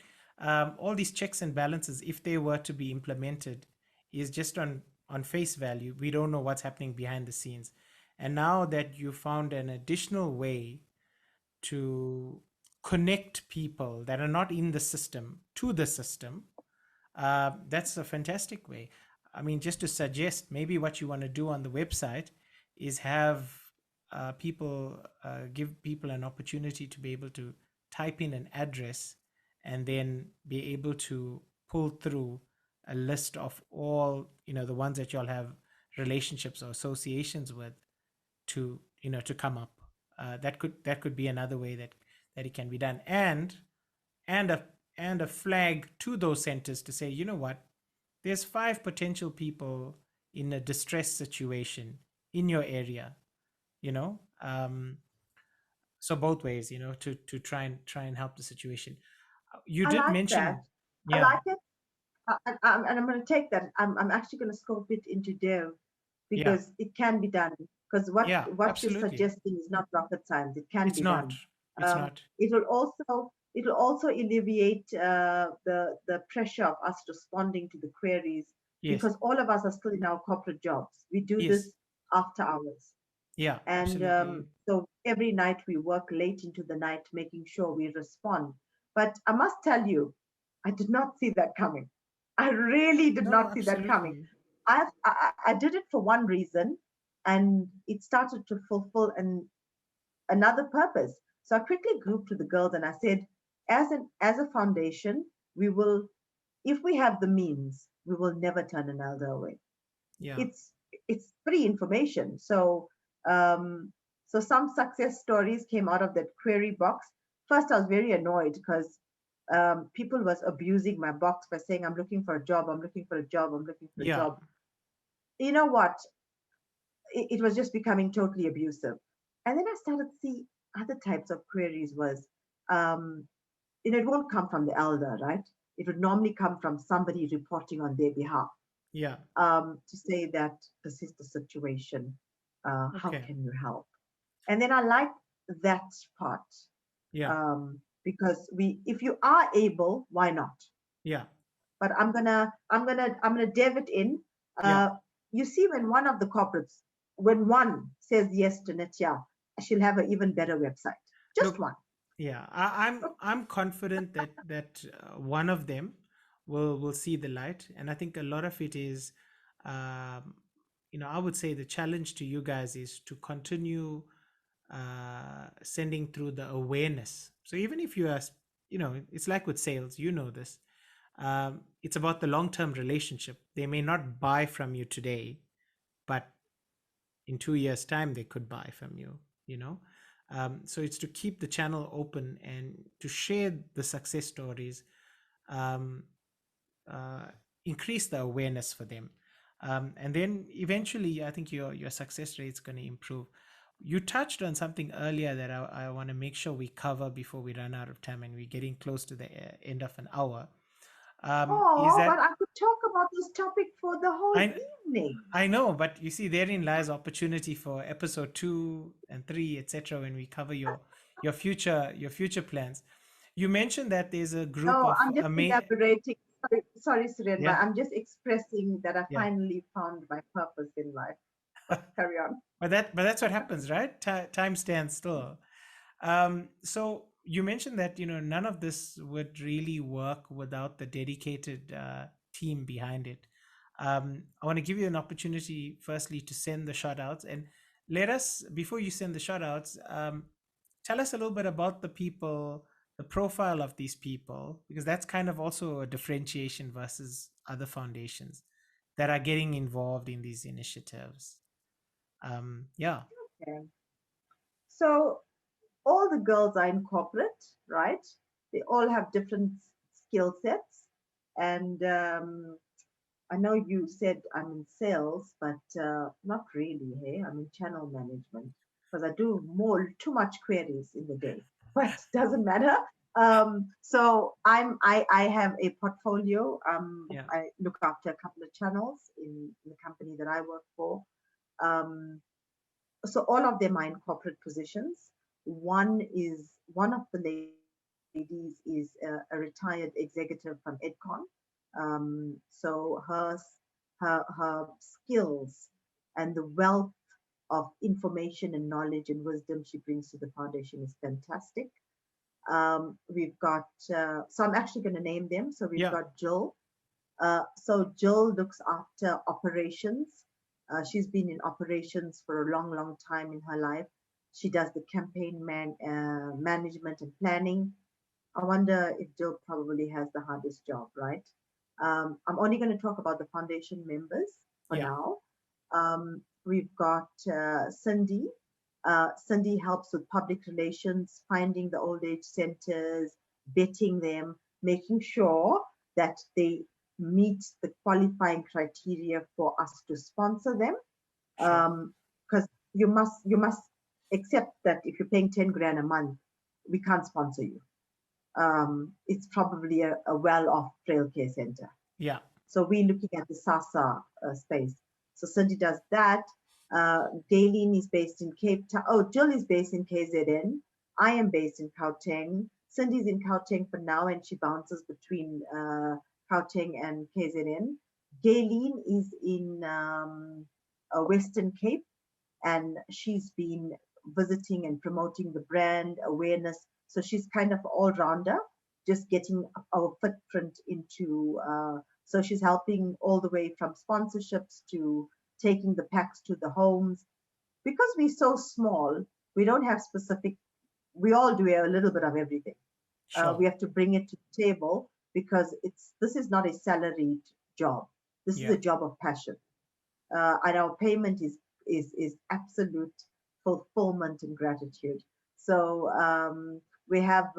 All these checks and balances, if they were to be implemented, is just on face value. We don't know what's happening behind the scenes, and now that you found an additional way to connect people that are not in the system to the system, that's a fantastic way. I mean, just to suggest, maybe what you want to do on the website is have people give people an opportunity to be able to type in an address and then be able to pull through a list of all, the ones that y'all have relationships or associations with, to to come up. That could be another way that it can be done. And a and a flag to those centers to say, you know what, there's 5 potential people in a distress situation in your area, you know so both ways, to try and help the situation. You I did like that. mention. I Yeah. like it. And I'm going to take that. I'm actually going to scope it into dev Yeah. because it can be done. Because what Yeah, what you're absolutely. suggesting is not rocket science. It can It's be not. done. It's not. It will also alleviate the pressure of us responding to the queries Yes. because all of us are still in our corporate jobs. We do Yes. this after hours. Yeah, And absolutely. so every night we work late into the night, making sure we respond. But I must tell you, I did not see that coming. I really did No, not see that coming. absolutely. I did it for one reason, and it started to fulfill another purpose. So I quickly grouped to the girls and I said, as a foundation, we will, if we have the means, we will never turn an elder away. Yeah. It's free information. Um, so some success stories came out of that query box. First, I was very annoyed because people was abusing my box by saying, "I'm looking for a job. I'm looking for a job. I'm looking for a Yeah. job." You know what? It was just becoming totally abusive. And then I started to see other types of queries was, um, it won't come from the elder, right? It would normally come from somebody reporting on their behalf Yeah. to say that this is the situation. How Okay. can you help? And then I like that part Yeah. because if you are able, why not? Yeah. But I'm gonna dev it in. Yeah. Uh, you see, when one says yes to Nitya, she'll have an even better website. Just Look, one. yeah, I'm confident that one of them will see the light, and I think a lot of it is, um, I would say the challenge to you guys is to continue sending through the awareness. So even if you are, it's like with sales, this. It's about the long-term relationship. They may not buy from you today, but in 2 years' time they could buy from you. You know, so it's to keep the channel open and to share the success stories, um, uh, increase the awareness for them, and then eventually, I think your success rate is going to improve. You touched on something earlier that I want to make sure we cover before we run out of time, and we're getting close to the end of an hour. Is Oh, but that I could talk about this topic for the whole I evening. I know, but you see, therein lies opportunity for episode 2 and 3, etc. When we cover your future plans. You mentioned that there's a group No, of I'm just elaborating. Sorry, Suren, but yeah. I'm just expressing that I Yeah. finally found my purpose in life. Carry on. But that's what happens, right? Time stands still. So you mentioned that none of this would really work without the dedicated team behind it. I want to give you an opportunity, firstly, to send the shout outs, and let us, before you send the shout outs, tell us a little bit about the people, the profile of these people, because that's kind of also a differentiation versus other foundations that are getting involved in these initiatives. Yeah. Okay. So all the girls are in corporate, right? They all have different skill sets. And I know you said I'm in sales, but not really. Hey, I'm in channel management because I do too much queries in the day, but doesn't matter. I have a portfolio. Yeah. I look after a couple of channels in the company that I work for. Um, so all of them are in corporate positions. One of the ladies is a retired executive from Edcon. So her skills and the wealth of information and knowledge and wisdom she brings to the foundation is fantastic. We've got so I'm actually going to name them. So we've Yeah. got Jill. So Jill looks after operations. She's been in operations for a long, long time in her life. She does the management and planning. I wonder if Jill probably has the hardest job, right? I'm only going to talk about the foundation members for Yeah. now. We've got Cindy. Cindy helps with public relations, finding the old age centers, vetting them, making sure that they meet the qualifying criteria for us to sponsor them. Sure. Because you must accept that if you're paying 10 grand a month, we can't sponsor you. It's probably a well-off frail care center. Yeah. So we're looking at the SASA space. So Cindy does that. Daleen is based in Cape Town. Oh, Jill is based in KZN. I am based in Gauteng. Cindy's in Gauteng for now, and she bounces between Gauteng and KZN. Daleen is in Western Cape, and she's been visiting and promoting the brand awareness. So she's kind of all rounder, just getting our footprint into. So she's helping all the way from sponsorships to taking the packs to the homes. Because we're so small, we don't have specific. We all do a little bit of everything. Sure. We have to bring it to the table because this is not a salaried job. This is Yeah. a job of passion, and our payment is absolute fulfillment and gratitude. So we have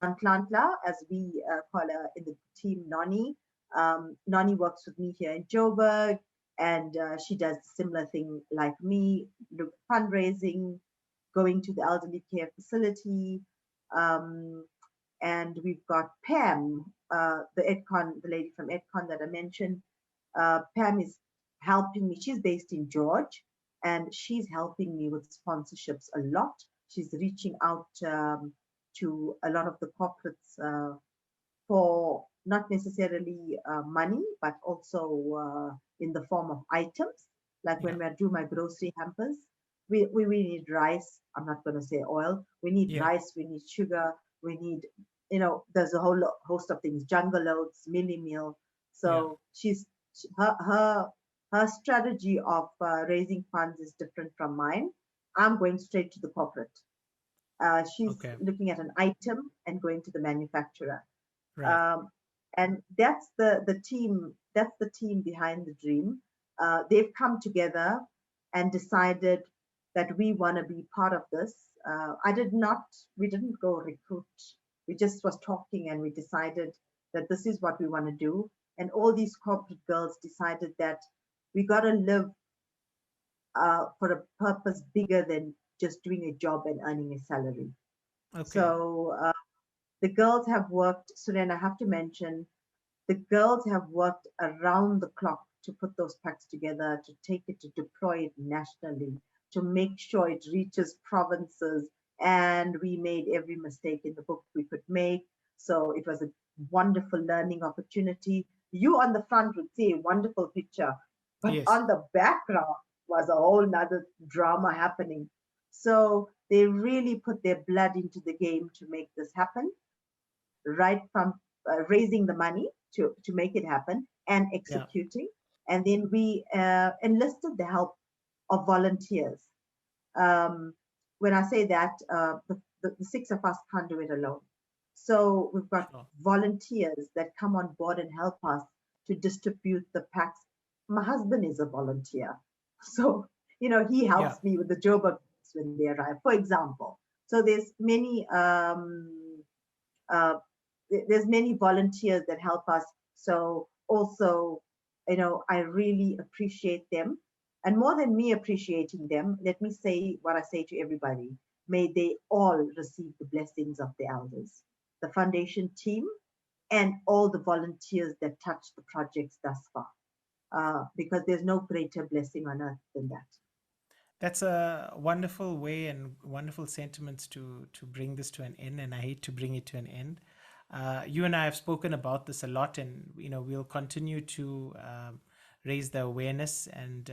Nantlantla, as we call her in the team, Noni. Noni works with me here in Joburg, and she does a similar thing like me, look fundraising, going to the elderly care facility. Um, and we've got Pam, the lady from Edcon that I mentioned. Pam is helping me. She's based in George, and she's helping me with sponsorships a lot. She's reaching out to a lot of the corporates for not necessarily money, but also in the form of items. Like Yeah. when I do my grocery hampers, we need rice. I'm not going to say oil. We need Yeah. rice. We need sugar. We need, there's a whole host of things, jungle oats, milli meal. Yeah. So her strategy of raising funds is different from mine. I'm going straight to the corporate. She's Okay. looking at an item and going to the manufacturer. Right. Um, and the team. That's the team behind the dream. They've come together and decided that we want to be part of this. I did not. We didn't go recruit. We just was talking and we decided that this is what we want to do. And all these corporate girls decided that we got to live for a purpose bigger than just doing a job and earning a salary. Okay. So the girls have worked. Suren, I have to mention, The girls have worked around the clock to put those packs together, to take it, to deploy it nationally, to make sure it reaches provinces. And we made every mistake in the book we could make. So it was a wonderful learning opportunity. You on the front would see a wonderful picture, but Yes. on the background was a whole nother drama happening. So they really put their blood into the game to make this happen, right from raising the money to make it happen and Yeah. executing. And then we enlisted the help of volunteers. Um, when I say that, the six of us can't do it alone. So we've got Sure. volunteers that come on board and help us to distribute the packs. My husband is a volunteer. So, he Yeah. helps me with the Joburg when they arrive, for example. So uh, there's many volunteers that help us. So also, I really appreciate them. And more than me appreciating them, let me say what I say to everybody. May they all receive the blessings of the elders, the foundation team, and all the volunteers that touch the projects thus far. Because there's no greater blessing on earth than that. That's a wonderful way and wonderful sentiments to bring this to an end, and I hate to bring it to an end. You and I have spoken about this a lot, and we'll continue to raise the awareness. And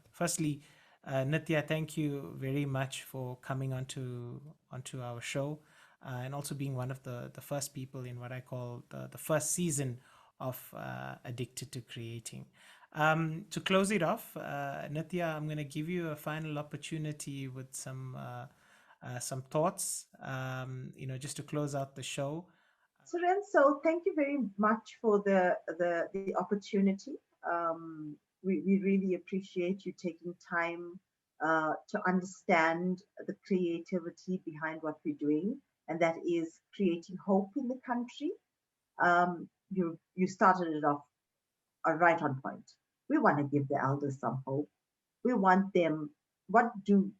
firstly, Nithya, thank you very much for coming onto our show, and also being one of the first people in what I call the first season of Addicted to Creating. To close it off, Nithya, I'm going to give you a final opportunity with some thoughts, just to close out the show. Suren, so thank you very much for the opportunity. We really appreciate you taking time to understand the creativity behind what we're doing, and that is creating hope in the country. You started it off right on point. We want to give the elders some hope. We want them. What do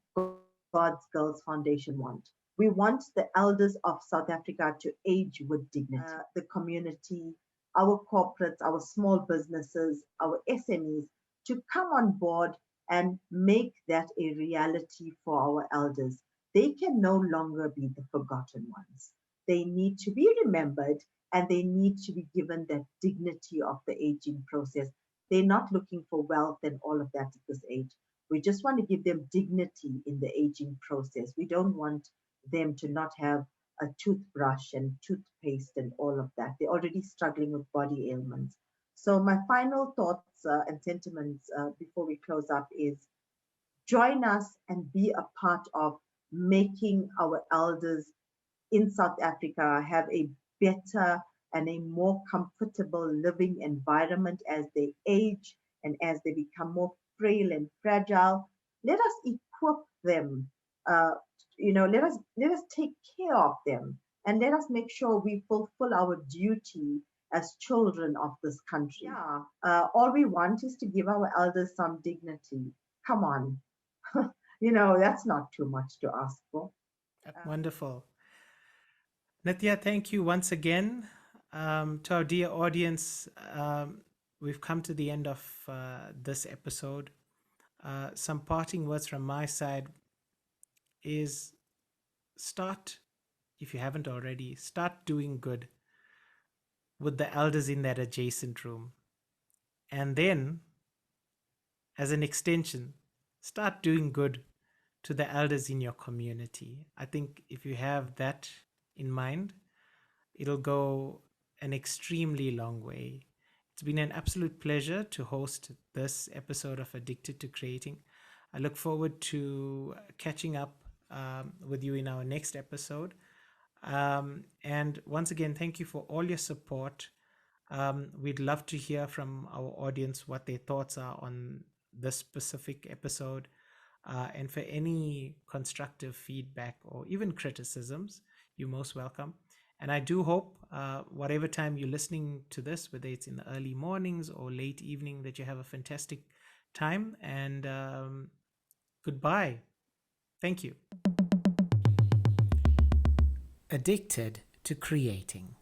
God's Girls Foundation want? We want the elders of South Africa to age with dignity. The community, our corporates, our small businesses, our SMEs to come on board and make that a reality for our elders. They can no longer be the forgotten ones. They need to be remembered, and they need to be given that dignity of the aging process. They're not looking for wealth and all of that at this age. We just want to give them dignity in the aging process. We don't want them to not have a toothbrush and toothpaste and all of that. They're already struggling with body ailments. So, my final thoughts and sentiments before we close up is join us and be a part of making our elders in South Africa have a better and a more comfortable living environment as they age and as they become more frail and fragile. Let us equip them. Uh, let us take care of them, and let us make sure we fulfill our duty as children of this country. Yeah, all we want is to give our elders some dignity. Come on, that's not too much to ask for. Wonderful. Nithya, thank you once again. To our dear audience, we've come to the end of this episode. Some parting words from my side is start, if you haven't already, start doing good with the elders in that adjacent room. And then, as an extension, start doing good to the elders in your community. I think if you have that in mind, it'll go an extremely long way. It's been an absolute pleasure to host this episode of Addicted to Creating. I look forward to catching up with you in our next episode. And once again, thank you for all your support. We'd love to hear from our audience what their thoughts are on this specific episode. And for any constructive feedback or even criticisms, you're most welcome. And I do hope, whatever time you're listening to this, whether it's in the early mornings or late evening, that you have a fantastic time. And goodbye. Thank you. Addicted to Creating.